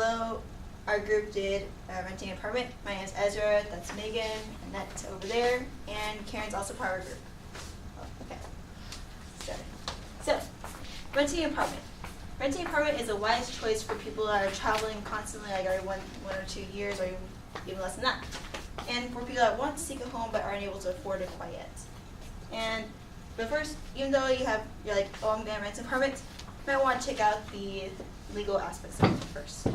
below, our group did renting an apartment. My name is Ezra, that's Megan, and that's over there, and Karen's also part of our group. Oh, okay. So, renting an apartment. Renting an apartment is a wise choice for people that are traveling constantly, like every one or 2 years, or even less than that. And for people that want to seek a home but aren't able to afford it quite yet. But first, even though you're like, oh, I'm gonna rent an apartment, you might want to check out the legal aspects of it first.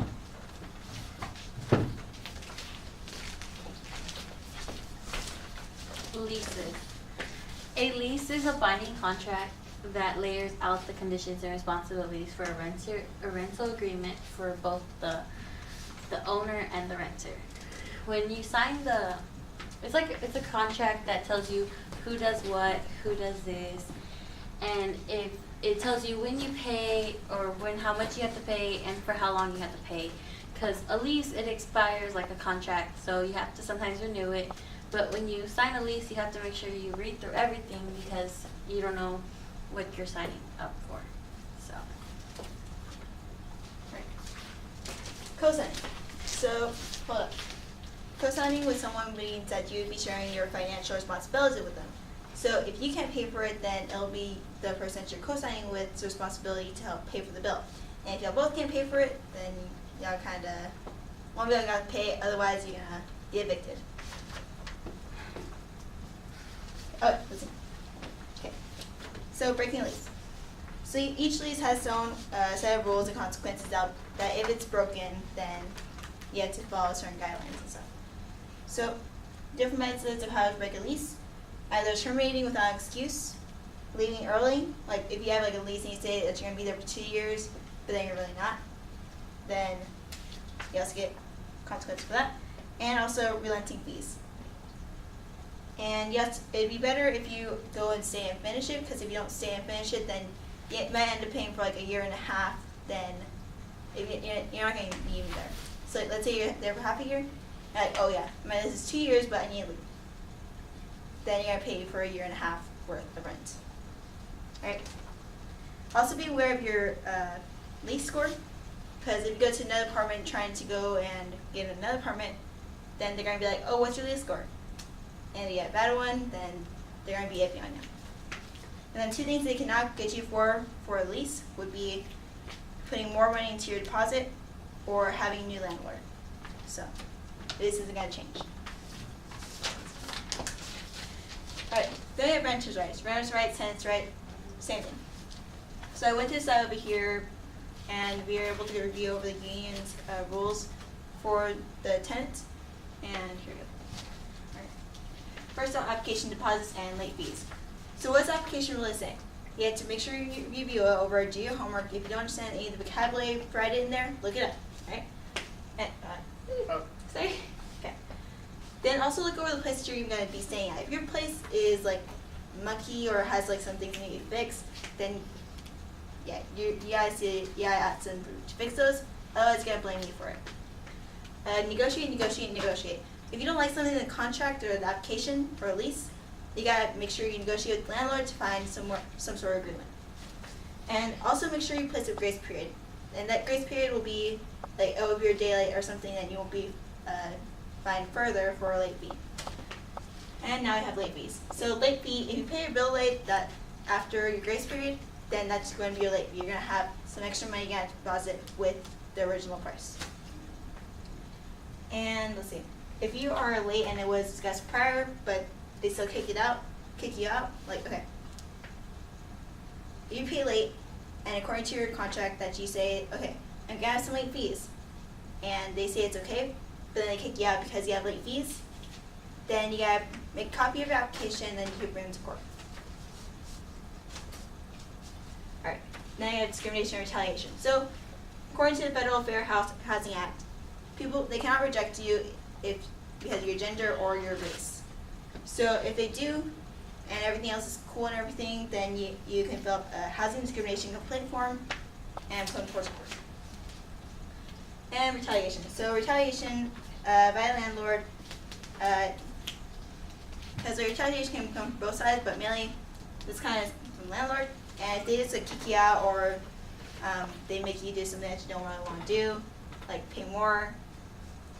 Leases. A lease is a binding contract that layers out the conditions and responsibilities for a rental agreement for both the owner and the renter. When you sign it's a contract that tells you who does what, who does this, and if it tells you when you pay or how much you have to pay and for how long you have to pay. Because a lease, it expires like a contract, so you have to sometimes renew it. But when you sign a lease, you have to make sure you read through everything because you don't know what you're signing up for. So, right. Co-signing. So, hold up. Co-signing with someone means that you would be sharing your financial responsibility with them. So if you can't pay for it, then it'll be the person that you're co-signing with's responsibility to help pay for the bill. And if y'all both can't pay for it, then y'all kind of, one of y'all got to pay, otherwise you're going to be evicted. Oh, listen. Okay. So breaking a lease. So each lease has its own set of rules and consequences that if it's broken, then you have to follow certain guidelines and stuff. So different methods of how to break a lease. Either terminating without an excuse, leaving early, like if you have like a lease and you say that you're going to be there for 2 years, but then you're really not, then you also get consequences for that. And also relenting fees. And yes, it'd be better if you go and stay and finish it, because if you don't stay and finish it, then you might end up paying for like a year and a half, then if you're not going to be even there. So let's say you're there for half a year, like, oh yeah, this is 2 years, but I need to leave. Then you're going to pay for a year and a half worth of rent. Alright? Also be aware of your lease score, because if you go to another apartment trying to go and get another apartment, then they're going to be like, oh, what's your lease score? And if you get a bad one, then they're going to be iffy on you. And then 2 things they cannot get you for a lease would be putting more money into your deposit or having a new landlord. So this isn't going to change. Alright, then we have renter's rights. Renter's rights, tenant's right, same thing. So I went to this side over here, and we were able to review over the union's rules for the tenant. And here we go. Alright. First off, application deposits and late fees. So what's the application really saying? You have to make sure you review it over, do your homework. If you don't understand any of the vocabulary right in there, look it up. Right? And, sorry? Okay. Then also look over the places you're even going to be staying at. If your place is like mucky or has like some things that need to be fixed, then yeah, you guys to fix those. Otherwise, it's going to blame you for it. Negotiate. If you don't like something in the contract or the application for a lease, you got to make sure you negotiate with the landlord to find some sort of agreement. And also make sure you place a grace period. And that grace period will be like, oh, if you're a day late or something, then you won't be fined further for a late fee. And now we have late fees. So late fee, if you pay your bill late that after your grace period, then that's going to be your late fee. You're going to have some extra money you got to deposit with the original price. And let's see. If you are late and it was discussed prior, but they still kick you out, like, okay. If you pay late, and according to your contract that you say, okay, I'm going to have some late fees, and they say it's okay, but then they kick you out because you have late fees, then you got to make a copy of your application, and then you can bring them to court. Alright, now you have discrimination and retaliation. So, according to the Federal Fair Housing Act, they cannot reject you because of your gender or your race. So if they do, and everything else is cool and everything, then you can fill out a housing discrimination complaint form and put them towards court. And retaliation. So retaliation by the landlord, because the retaliation can come from both sides, but mainly this kind of from the landlord. And if they just like kick you out or they make you do something that you don't really want to do, like pay more,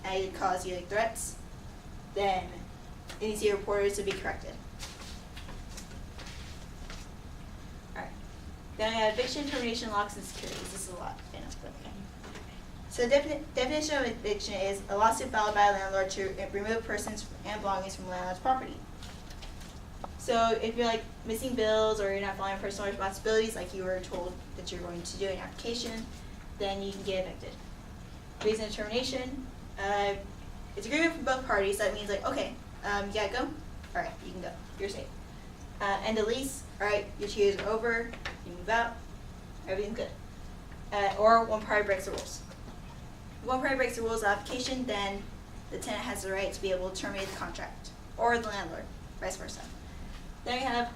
and it cause you like threats, then it needs to be reported to be corrected. Alright. Then we have eviction, termination, locks, and securities. This is a lot, I know, but okay. So the definition of eviction is a lawsuit filed by a landlord to remove persons and belongings from landlord's property. So if you're like missing bills or you're not following personal responsibilities like you were told that you're going to do in your application, then you can get evicted. Reason of termination, it's agreement from both parties. That means like, okay, you gotta go. All right, you can go. You're safe. End the lease. All right, your 2 years are over. You move out. Everything's good. Or one party breaks the rules. If one party breaks the rules of the application, then the tenant has the right to be able to terminate the contract, or the landlord, vice versa. Then we have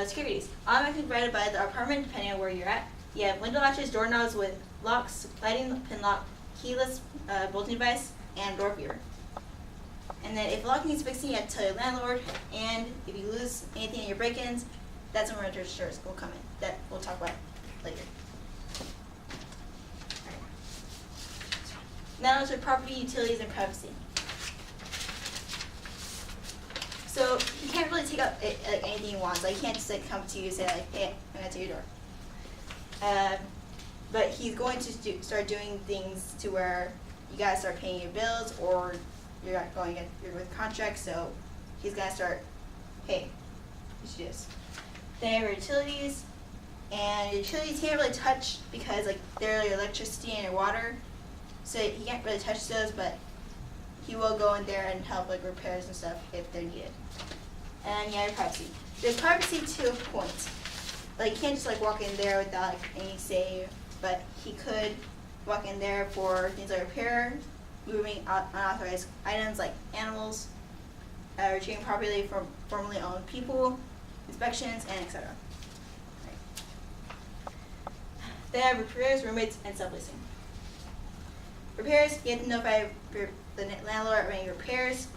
securities. Automatically provided by the apartment, depending on where you're at. You have window latches, doorknobs with locks, sliding pin lock, keyless bolting device, and door viewer. And then if the lock needs fixing, you have to tell your landlord. And if you lose anything in your break-ins, that's when renter's insurance will come in. That we'll talk about later. Now to property, utilities, and privacy. So he can't really take up anything he wants. Like he can't just like come to you and say like, hey, I'm gonna take your door. But he's going to start doing things to where you guys start paying your bills, or you're not going you're with contracts. So he's gonna start, hey, you should do this. Then you have your utilities, and your utilities he can't really touch because like they're your electricity and your water. So he can't really touch those, but he will go in there and help like repairs and stuff if they're needed. And yeah, privacy. There's privacy to a point. Like you can't just like walk in there without like any say, but he could walk in there for things like repair, moving unauthorized items like animals, retrieving property from formerly owned people, inspections, and etc. Right. They have repairs, roommates, and subleasing. Repairs, you have to notify the landlord of any repairs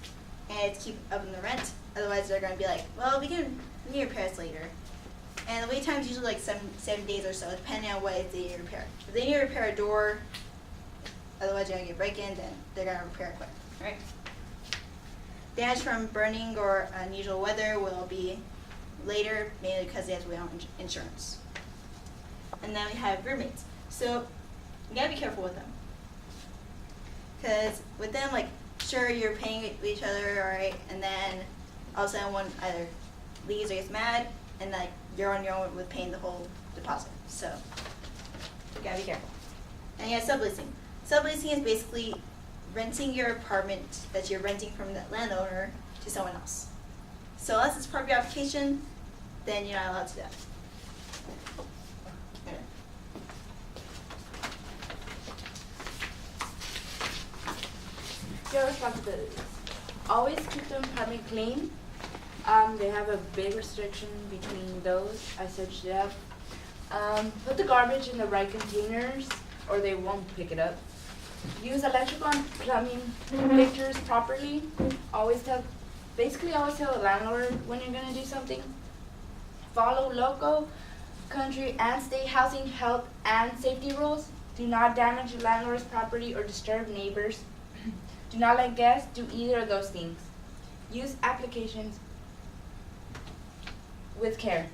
and to keep up in the rent. Otherwise, they're going to be like, well, we need repairs later. And the wait time is usually like 7 days or so, depending on what they need to repair. If they need to repair a door, otherwise you're going to get break-in, then they're going to repair it quick. Right? Damage from burning or unusual weather will be later, mainly because they have to wait on insurance. And then we have roommates. So you got to be careful with them. Because with them, like, sure, you're paying with each other, all right, and then all of a sudden one either leaves or gets mad, and like you're on your own with paying the whole deposit. So you gotta be careful. And yeah, subleasing. Subleasing is basically renting your apartment that you're renting from the landowner to someone else. So unless it's part of your application, then you're not allowed to do that. Okay. Your responsibilities. Always keep the apartment clean. They have a big restriction between those. I searched it up. Put the garbage in the right containers or they won't pick it up. Use electrical and plumbing fixtures properly. Always tell the landlord when you're gonna do something. Follow local, country, and state housing, health, and safety rules. Do not damage the landlord's property or disturb neighbors. Do not let guests do either of those things. Use applications with care.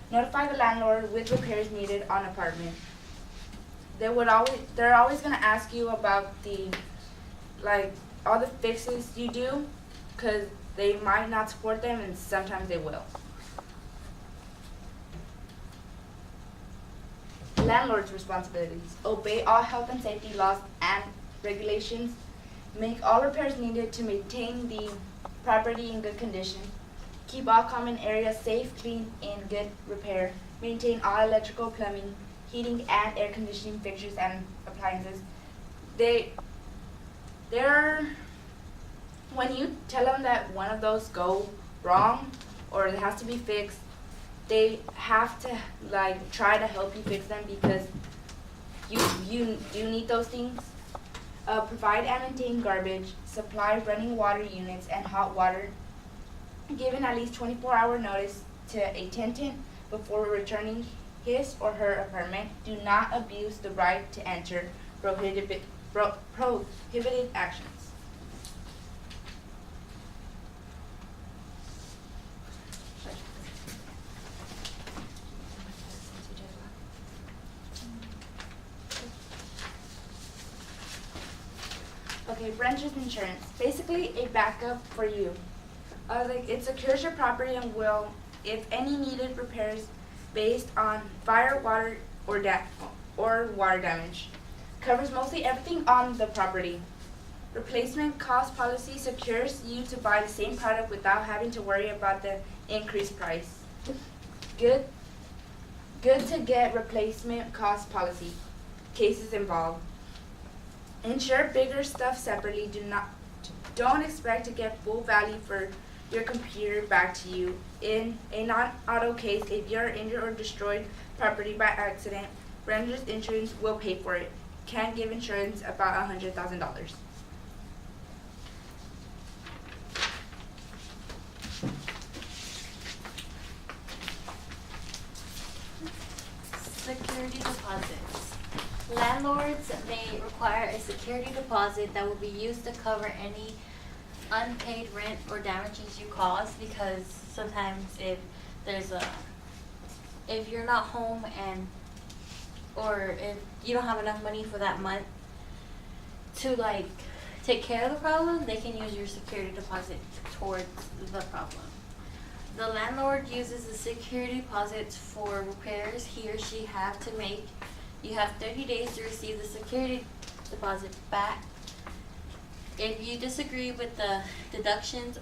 Notify the landlord with repairs needed on apartment. They're always going to ask you about all the fixes you do, because they might not support them and sometimes they will. Landlord's responsibilities. Obey all health and safety laws and regulations. Make all repairs needed to maintain the property in good condition. Keep all common areas safe, clean, and good repair. Maintain all electrical, plumbing, heating, and air conditioning fixtures and appliances. When you tell them that one of those go wrong or it has to be fixed, they have to try to help you fix them because you do need those things. Provide and maintain garbage, supply running water units and hot water, given at least 24-hour notice to a tenant before returning his or her apartment. Do not abuse the right to enter prohibited actions. Okay, renters insurance. Basically a backup for you. It secures your property and will, if any needed repairs based on fire, water, or water damage. Covers mostly everything on the property. Replacement cost policy secures you to buy the same product without having to worry about the increased price. Good to get replacement cost policy. Cases involved. Insure bigger stuff separately. Don't expect to get full value for your computer back to you. In a non-auto case, if you're injured or destroyed property by accident, renter's insurance will pay for it. Can give insurance about $100,000. Security deposits. Landlords may require a security deposit that will be used to cover any unpaid rent or damages you cause, because sometimes if you're not home or if you don't have enough money for that month to take care of the problem, they can use your security deposit towards the problem. The landlord uses the security deposits for repairs he or she have to make. You have 30 days to receive the security deposit back. If you disagree with the deductions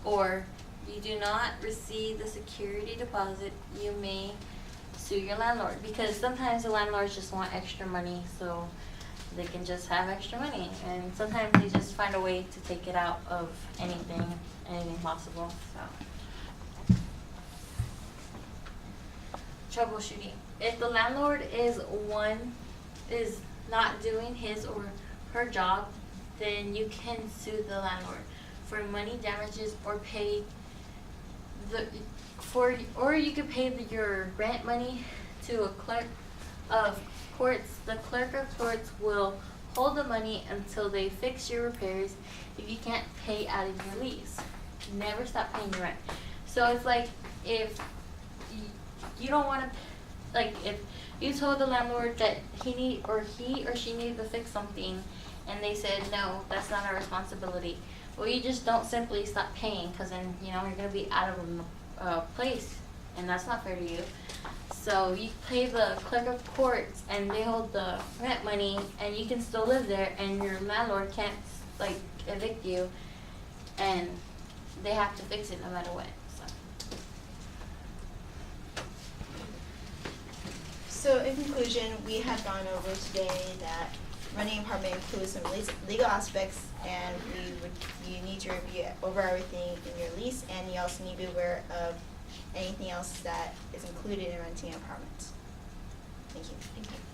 or you do not receive the security deposit, you may sue your landlord, because sometimes the landlords just want extra money so they can just have extra money, and sometimes they just find a way to take it out of anything possible. So troubleshooting. If the landlord is not doing his or her job, then you can sue the landlord for money damages or you could pay your rent money to a clerk of courts. The clerk of courts will hold the money until they fix your repairs if you can't pay out of your lease. Never stop paying your rent. So it's like if you don't want to, if you told the landlord that he or she needed to fix something and they said, no, that's not our responsibility. Well, you just don't simply stop paying, because then, you're going to be out of a place, and that's not fair to you. So you pay the clerk of courts, and they hold the rent money, and you can still live there, and your landlord can't, evict you, and they have to fix it no matter what. So in conclusion, we have gone over today that renting an apartment includes some legal aspects, and you need to review over everything in your lease, and you also need to be aware of anything else that is included in renting an apartment. Thank you. Thank you.